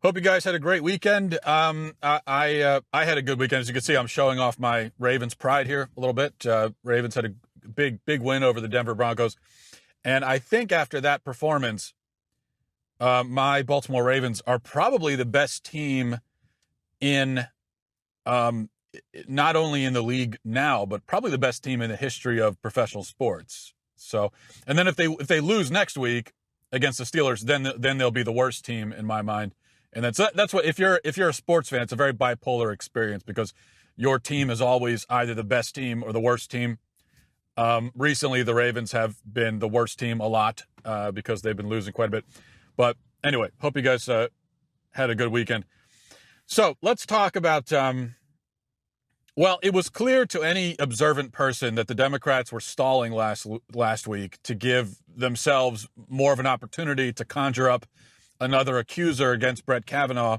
Hope you guys had a great weekend. I had a good weekend. As you can see, I'm showing off my Ravens pride here a little bit. Ravens had a big win over the Denver Broncos. And I think after that performance, my Baltimore Ravens are probably the best team in not only in the league now, but probably the best team in the history of professional sports. So, and then if they lose next week against the Steelers, then they'll be the worst team in my mind. And that's what if you're a sports fan, it's a very bipolar experience because your team is always either the best team or the worst team. Recently, the Ravens have been the worst team a lot because they've been losing quite a bit. But anyway, hope you guys had a good weekend. So let's talk about. Well, it was clear to any observant person that the Democrats were stalling last week to give themselves more of an opportunity to conjure up another accuser against Brett Kavanaugh,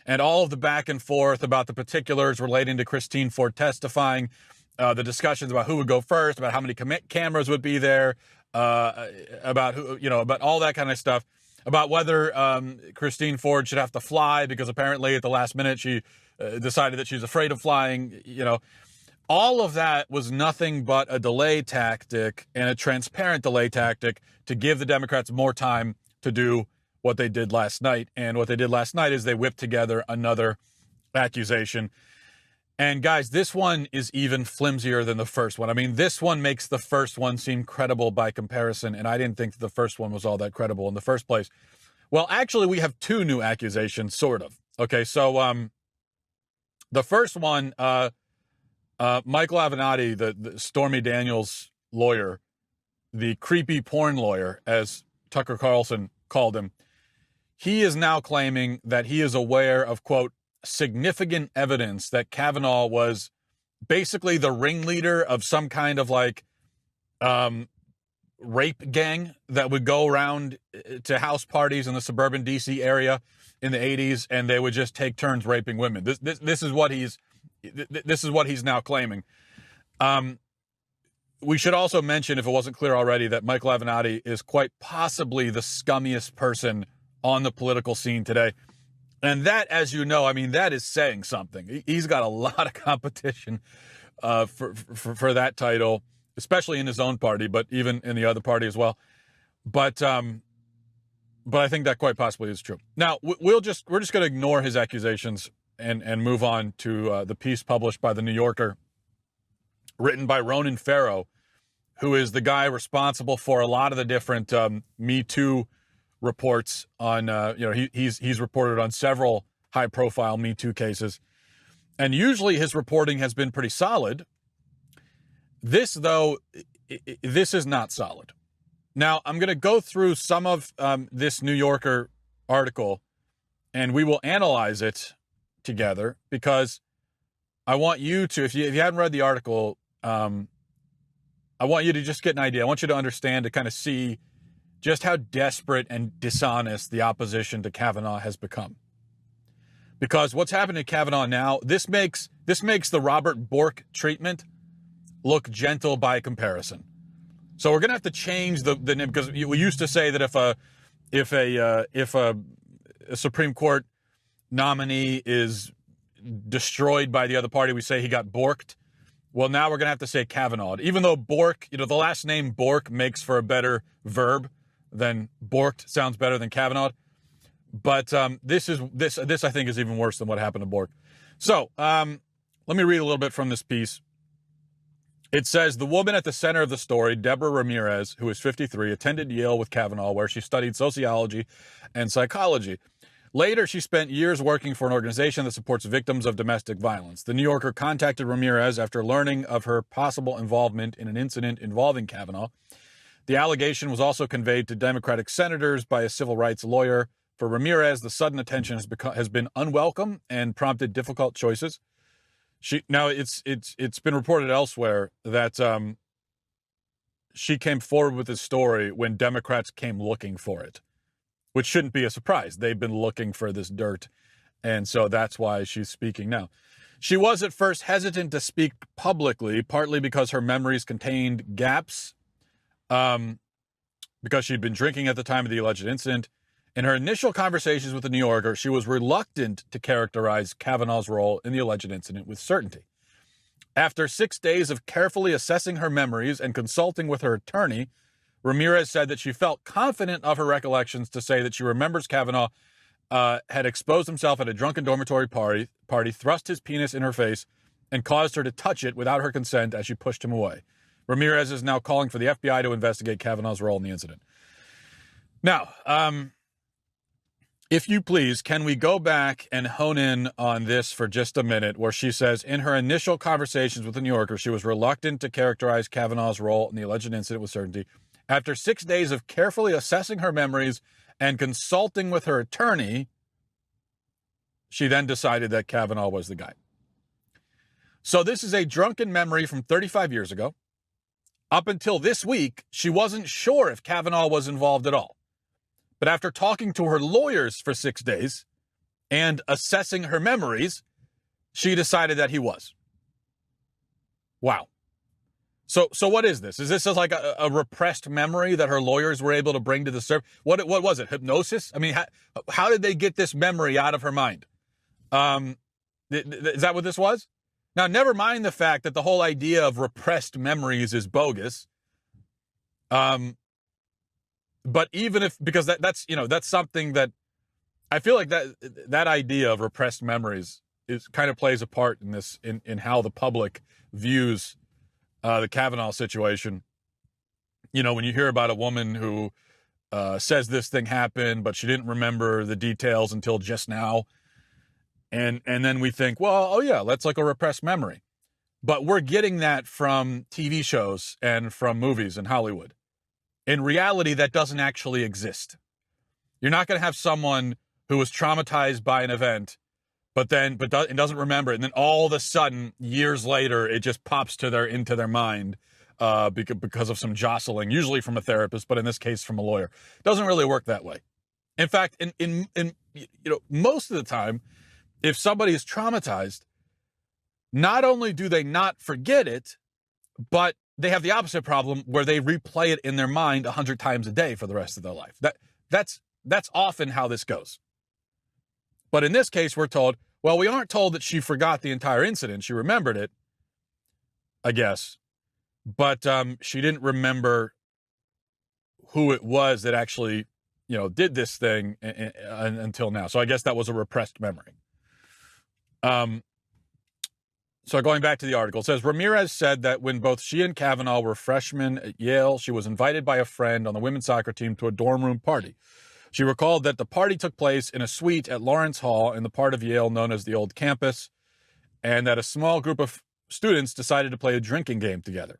and all of the back and forth about the particulars relating to Christine Ford testifying, the discussions about who would go first, about how many cameras would be there, about about all that kind of stuff, about whether Christine Ford should have to fly because apparently at the last minute she decided that she's afraid of flying. All of that was nothing but a delay tactic, and a transparent delay tactic to give the Democrats more time to do what they did last night. And what they did last night is they whipped together another accusation. And guys, this one is even flimsier than the first one. I mean, this one makes the first one seem credible by comparison, and I didn't think that the first one was all that credible in the first place. Well, actually, we have two new accusations, sort of. Okay, so the first one, Michael Avenatti, the Stormy Daniels lawyer, the creepy porn lawyer, as Tucker Carlson called him, he is now claiming that he is aware of, quote, significant evidence that Kavanaugh was basically the ringleader of some kind of rape gang that would go around to house parties in the suburban DC area in the 80s, and they would just take turns raping women. This is what he's now claiming. We should also mention, if it wasn't clear already, that Michael Avenatti is quite possibly the scummiest person on the political scene today. And that, as you know, I mean, that is saying something. He's got a lot of competition for that title, especially in his own party, but even in the other party as well. But I think that quite possibly is true. Now, we're just going to ignore his accusations and move on to the piece published by The New Yorker, written by Ronan Farrow, who is the guy responsible for a lot of the different Me Too reports on, he's reported on several high-profile Me Too cases. And usually his reporting has been pretty solid. This, though, this is not solid. Now, I'm going to go through some of this New Yorker article, and we will analyze it together, because I want you to, if you haven't read the article, I want you to just get an idea. I want you to understand, to kind of see just how desperate and dishonest the opposition to Kavanaugh has become. Because what's happening to Kavanaugh now, this makes the Robert Bork treatment look gentle by comparison. So we're going to have to change the name, because we used to say that if a Supreme Court nominee is destroyed by the other party, we say he got borked. Well, now we're going to have to say Kavanaugh. Even though Bork, the last name Bork makes for a better verb than borked, sounds better than Kavanaugh. But this I think is even worse than what happened to Bork. So let me read a little bit from this piece. It says, the woman at the center of the story, Deborah Ramirez, who is 53, attended Yale with Kavanaugh, where she studied sociology and psychology. Later, she spent years working for an organization that supports victims of domestic violence. The New Yorker contacted Ramirez after learning of her possible involvement in an incident involving Kavanaugh. The allegation was also conveyed to Democratic senators by a civil rights lawyer. For Ramirez, the sudden attention has been unwelcome and prompted difficult choices. It's been reported elsewhere that she came forward with this story when Democrats came looking for it, which shouldn't be a surprise. They've been looking for this dirt, and so that's why she's speaking now. She was at first hesitant to speak publicly, partly because her memories contained gaps, because she'd been drinking at the time of the alleged incident, In her initial conversations with the New Yorker, she was reluctant to characterize Kavanaugh's role in the alleged incident with certainty. After 6 days of carefully assessing her memories and consulting with her attorney, Ramirez said that she felt confident of her recollections to say that she remembers Kavanaugh had exposed himself at a drunken dormitory party, thrust his penis in her face, and caused her to touch it without her consent as she pushed him away. Ramirez is now calling for the FBI to investigate Kavanaugh's role in the incident. Now, if you please, can we go back and hone in on this for just a minute, where she says, in her initial conversations with the New Yorker, she was reluctant to characterize Kavanaugh's role in the alleged incident with certainty. After 6 days of carefully assessing her memories and consulting with her attorney, she then decided that Kavanaugh was the guy. So this is a drunken memory from 35 years ago. Up until this week, she wasn't sure if Kavanaugh was involved at all. But after talking to her lawyers for 6 days and assessing her memories, she decided that he was. Wow. So what is this? Is this just like a repressed memory that her lawyers were able to bring to the surface? What was it? Hypnosis? I mean, how did they get this memory out of her mind? Is that what this was? Now, never mind the fact that the whole idea of repressed memories is bogus. But even if, because that's something that I feel like that idea of repressed memories kind of plays a part in this, in how the public views the Kavanaugh situation. You know, when you hear about a woman who says this thing happened, but she didn't remember the details until just now. And then we think, well, oh yeah, that's like a repressed memory. But we're getting that from TV shows and from movies in Hollywood. In reality, that doesn't actually exist. You're not going to have someone who was traumatized by an event, but doesn't remember it, and then all of a sudden, years later, it just pops into their mind because of some jostling, usually from a therapist, but in this case, from a lawyer. It doesn't really work that way. In fact, in most of the time, if somebody is traumatized, not only do they not forget it, but they have the opposite problem where they replay it in their mind 100 times a day for the rest of their life. That's often how this goes. But in this case, we're told, well, we aren't told that she forgot the entire incident. She remembered it, I guess, but she didn't remember who it was that actually, did this thing until now. So I guess that was a repressed memory. So going back to the article, it says, Ramirez said that when both she and Kavanaugh were freshmen at Yale, she was invited by a friend on the women's soccer team to a dorm room party. She recalled that the party took place in a suite at Lawrence Hall in the part of Yale known as the Old Campus, and that a small group of students decided to play a drinking game together.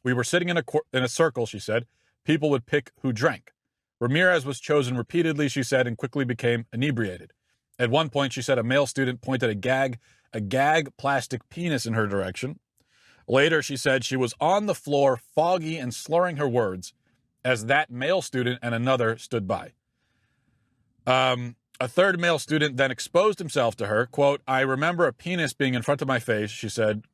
We were sitting in a circle, she said. People would pick who drank. Ramirez was chosen repeatedly, she said, and quickly became inebriated. At one point, she said a male student pointed a gag plastic penis in her direction. Later, she said she was on the floor, foggy and slurring her words, as that male student and another stood by. A third male student then exposed himself to her. Quote, I remember a penis being in front of my face, she said.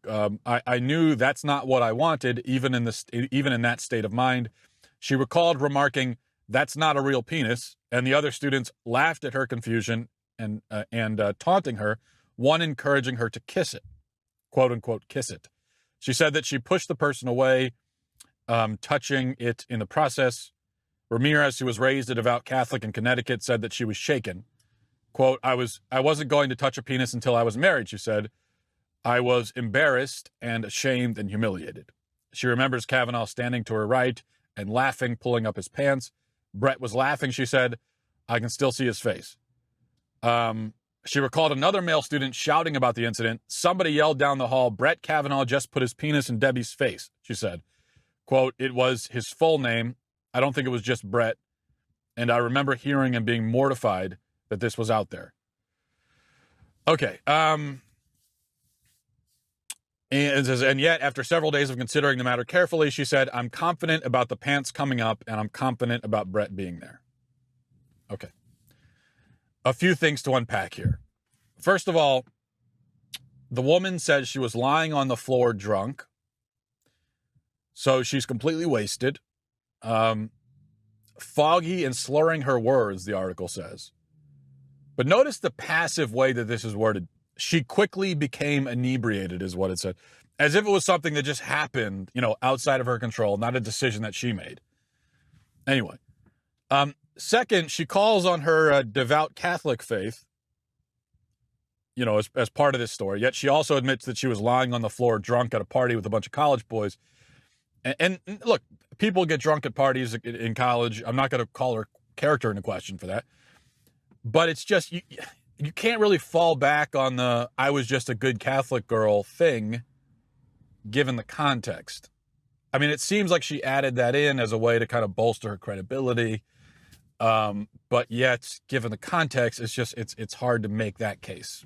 I knew that's not what I wanted, even in that state of mind. She recalled remarking, that's not a real penis, and the other students laughed at her confusion and taunting her, one encouraging her to kiss it, quote unquote, kiss it. She said that she pushed the person away, touching it in the process. Ramirez, who was raised a devout Catholic in Connecticut, said that she was shaken. Quote, I wasn't going to touch a penis until I was married, she said. I was embarrassed and ashamed and humiliated. She remembers Kavanaugh standing to her right and laughing, pulling up his pants. Brett was laughing, she said. I can still see his face. She recalled another male student shouting about the incident. Somebody yelled down the hall, Brett Kavanaugh just put his penis in Debbie's face, she said. Quote, it was his full name. I don't think it was just Brett. And I remember hearing and being mortified that this was out there. Okay. And yet, after several days of considering the matter carefully, she said, I'm confident about the pants coming up, and I'm confident about Brett being there. Okay. A few things to unpack here. First of all, the woman says she was lying on the floor drunk. So she's completely wasted. foggy and slurring her words, the article says. But notice the passive way that this is worded. She quickly became inebriated, is what it said. As if it was something that just happened, outside of her control, not a decision that she made. Anyway. Second, she calls on her devout Catholic faith, as part of this story. Yet she also admits that she was lying on the floor drunk at a party with a bunch of college boys. And look, people get drunk at parties in college. I'm not going to call her character into question for that. But it's just, you can't really fall back on the I was just a good Catholic girl thing, given the context. I mean, it seems like she added that in as a way to kind of bolster her credibility. But yet, given the context, it's hard to make that case.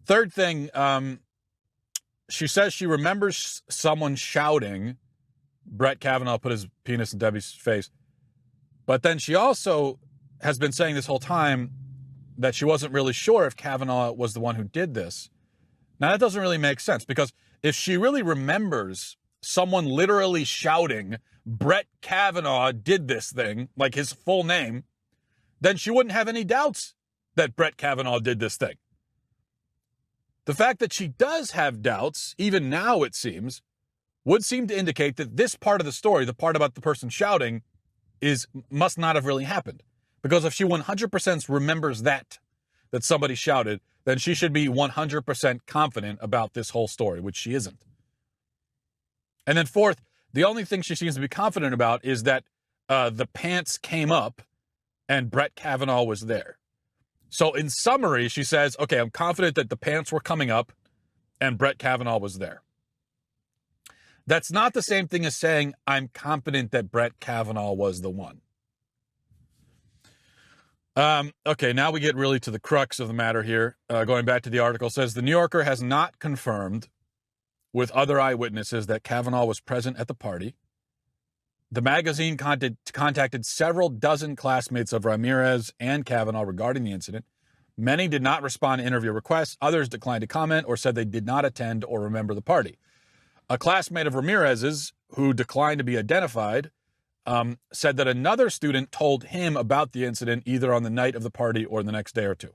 Third thing, she says she remembers someone shouting, Brett Kavanaugh put his penis in Debbie's face. But then she also has been saying this whole time that she wasn't really sure if Kavanaugh was the one who did this. Now, that doesn't really make sense, because if she really remembers someone literally shouting, Brett Kavanaugh did this thing, like his full name, then she wouldn't have any doubts that Brett Kavanaugh did this thing. The fact that she does have doubts, even now it seems, would seem to indicate that this part of the story, the part about the person shouting, must not have really happened. Because if she 100% remembers that somebody shouted, then she should be 100% confident about this whole story, which she isn't. And then fourth, the only thing she seems to be confident about is that the pants came up and Brett Kavanaugh was there. So in summary, she says, okay, I'm confident that the pants were coming up and Brett Kavanaugh was there. That's not the same thing as saying I'm confident that Brett Kavanaugh was the one. Okay, now we get really to the crux of the matter here. Going back to the article, says the New Yorker has not confirmed with other eyewitnesses that Kavanaugh was present at the party. The magazine contacted several dozen classmates of Ramirez and Kavanaugh regarding the incident. Many did not respond to interview requests. Others declined to comment or said they did not attend or remember the party. A classmate of Ramirez's, who declined to be identified, said that another student told him about the incident either on the night of the party or the next day or two.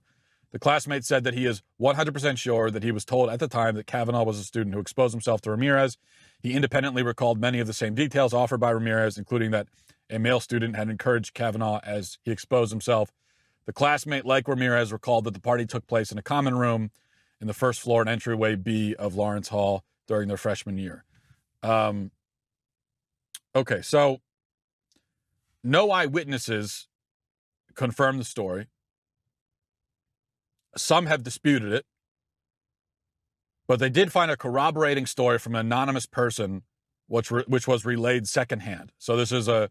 The classmate said that he is 100% sure that he was told at the time that Kavanaugh was a student who exposed himself to Ramirez. He independently recalled many of the same details offered by Ramirez, including that a male student had encouraged Kavanaugh as he exposed himself. The classmate, like Ramirez, recalled that the party took place in a common room in the first floor and entryway B of Lawrence Hall during their freshman year. Okay, so no eyewitnesses confirm the story. Some have disputed it, but they did find a corroborating story from an anonymous person, which was relayed secondhand. So this is a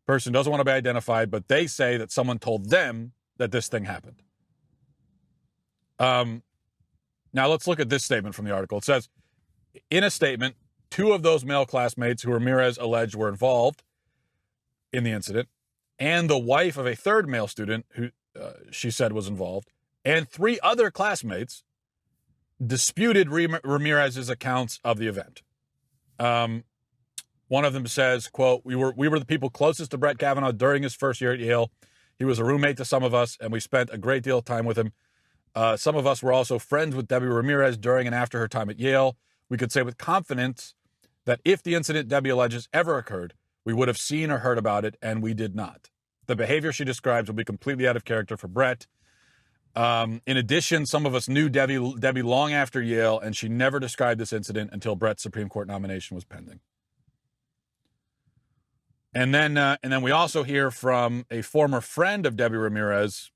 person who doesn't want to be identified, but they say that someone told them that this thing happened. Now let's look at this statement from the article. It says, in a statement, two of those male classmates who Ramirez alleged were involved in the incident, and the wife of a third male student who she said was involved, and three other classmates disputed Ramirez's accounts of the event. One of them says, quote, we were the people closest to Brett Kavanaugh during his first year at Yale. He was a roommate to some of us, and we spent a great deal of time with him. Some of us were also friends with Debbie Ramirez during and after her time at Yale. We could say with confidence that if the incident Debbie alleges ever occurred, we would have seen or heard about it, and we did not. The behavior she describes will be completely out of character for Brett. In addition, some of us knew Debbie long after Yale, and she never described this incident until Brett's Supreme Court nomination was pending. And then we also hear from a former friend of Debbie Ramirez,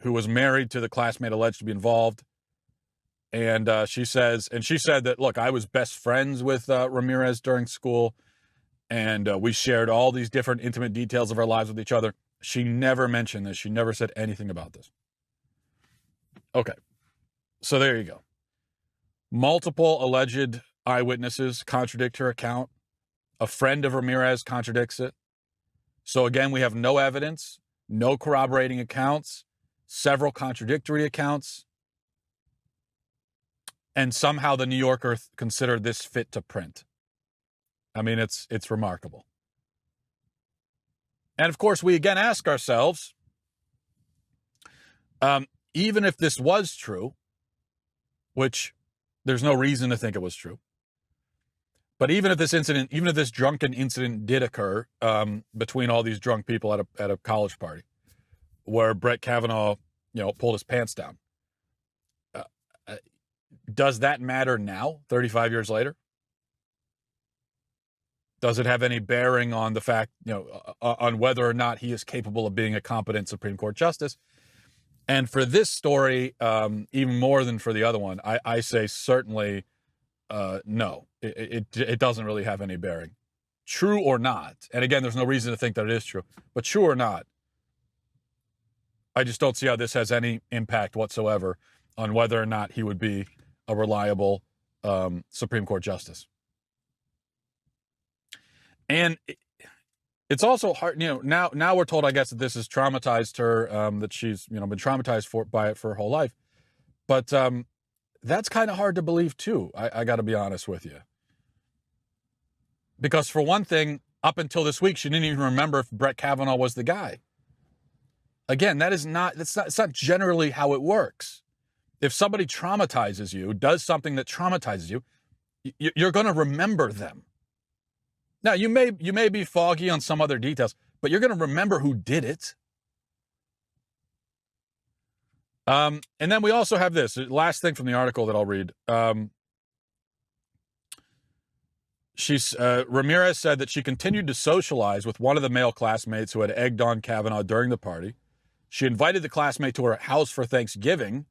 who was married to the classmate alleged to be involved. And she said that, look, I was best friends with Ramirez during school, and we shared all these different intimate details of our lives with each other. She never mentioned this. She never said anything about this. Okay, so there you go. Multiple alleged eyewitnesses contradict her account. A friend of Ramirez contradicts it. So again, we have no evidence, no corroborating accounts, several contradictory accounts, and somehow the New Yorker considered this fit to print. I mean, it's remarkable. And of course, we again ask ourselves, even if this was true, which there's no reason to think it was true, but even if this drunken incident did occur between all these drunk people at a college party, where Brett Kavanaugh, pulled his pants down, does that matter now, 35 years later? Does it have any bearing on the fact, on whether or not he is capable of being a competent Supreme Court justice? And for this story, even more than for the other one, I say certainly no. It doesn't really have any bearing. True or not, and again, there's no reason to think that it is true, but true or not, I just don't see how this has any impact whatsoever on whether or not he would be a reliable Supreme Court justice. And it's also hard, now we're told, I guess, that this has traumatized her, that she's, been traumatized by it for her whole life. But that's kind of hard to believe, too. I got to be honest with you. Because for one thing, up until this week, she didn't even remember if Brett Kavanaugh was the guy. Again, it's not generally how it works. If somebody traumatizes you, does something that traumatizes you, you're going to remember them. Now, you may be foggy on some other details, but you're going to remember who did it. And then we also have this last thing from the article that I'll read. Ramirez said that she continued to socialize with one of the male classmates who had egged on Kavanaugh during the party. She invited the classmate to her house for Thanksgiving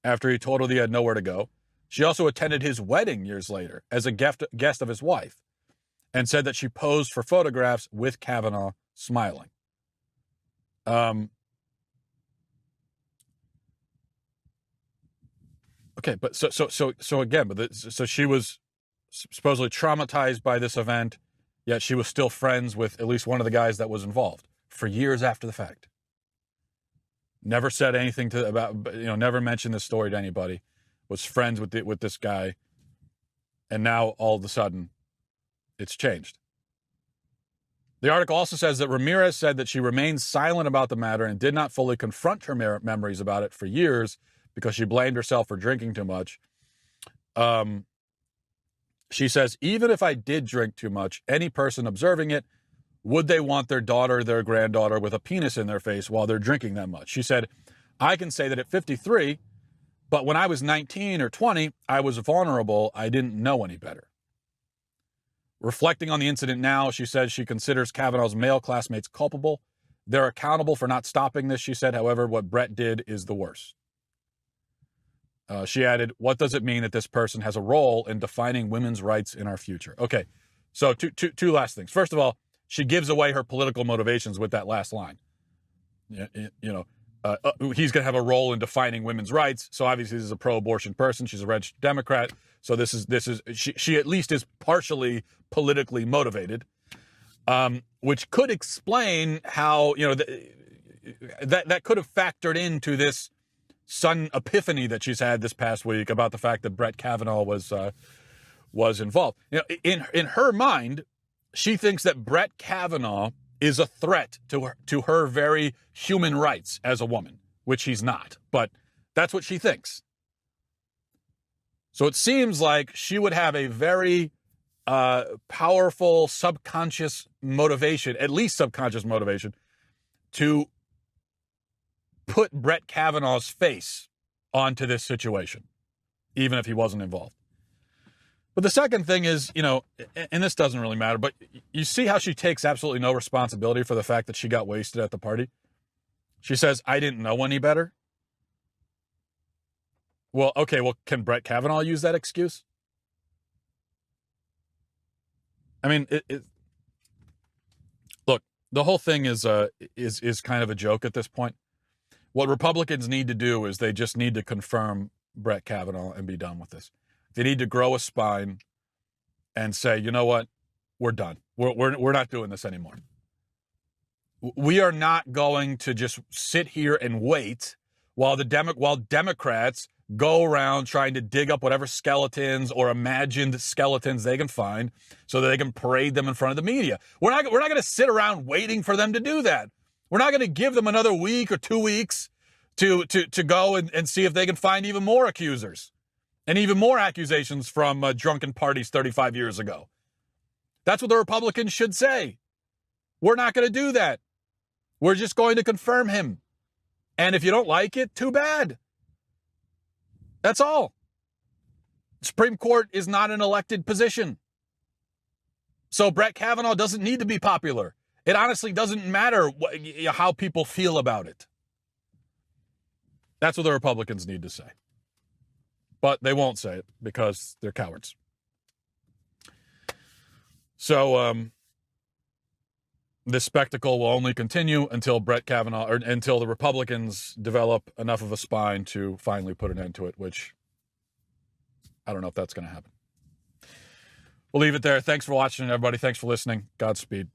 after he told her that he had nowhere to go. She also attended his wedding years later as a guest of his wife, and said that she posed for photographs with Kavanaugh smiling. Okay, but so again, so she was supposedly traumatized by this event, yet she was still friends with at least one of the guys that was involved for years after the fact. Never said anything never mentioned this story to anybody. Was friends with this guy, and now all of a sudden, it's changed. The article also says that Ramirez said that she remained silent about the matter and did not fully confront her memories about it for years because she blamed herself for drinking too much. She says, even if I did drink too much, any person observing it, would they want their daughter, their granddaughter with a penis in their face while they're drinking that much? She said, I can say that at 53, but when I was 19 or 20, I was vulnerable. I didn't know any better. Reflecting on the incident now, she says she considers Kavanaugh's male classmates culpable. They're accountable for not stopping this, she said. However, what Brett did is the worst. She added, what does it mean that this person has a role in defining women's rights in our future? Okay, so two last things. First of all, she gives away her political motivations with that last line. He's going to have a role in defining women's rights. So obviously this is a pro-abortion person. She's a registered Democrat. So this is she at least is partially politically motivated, which could explain how, that could have factored into this sudden epiphany that she's had this past week about the fact that Brett Kavanaugh was involved. In her mind, she thinks that Brett Kavanaugh is a threat to her very human rights as a woman, which he's not. But that's what she thinks. So it seems like she would have a very powerful subconscious motivation, at least subconscious motivation, to put Brett Kavanaugh's face onto this situation, even if he wasn't involved. But the second thing is, and this doesn't really matter, but you see how she takes absolutely no responsibility for the fact that she got wasted at the party? She says, I didn't know any better. Well, okay, can Brett Kavanaugh use that excuse? I mean, look, the whole thing is kind of a joke at this point. What Republicans need to do is they just need to confirm Brett Kavanaugh and be done with this. They need to grow a spine and say, you know what, we're done. We're not doing this anymore. We are not going to just sit here and wait while Democrats go around trying to dig up whatever skeletons or imagined skeletons they can find so that they can parade them in front of the media. We're not going to sit around waiting for them to do that. We're not going to give them another week or 2 weeks to go and see if they can find even more accusers and even more accusations from drunken parties 35 years ago. That's what the Republicans should say. We're not going to do that. We're just going to confirm him. And if you don't like it, too bad. That's all. The Supreme Court is not an elected position. So Brett Kavanaugh doesn't need to be popular. It honestly doesn't matter how people feel about it. That's what the Republicans need to say. But they won't say it because they're cowards. So this spectacle will only continue until Brett Kavanaugh, or until the Republicans develop enough of a spine to finally put an end to it, which I don't know if that's going to happen. We'll leave it there. Thanks for watching, everybody. Thanks for listening. Godspeed.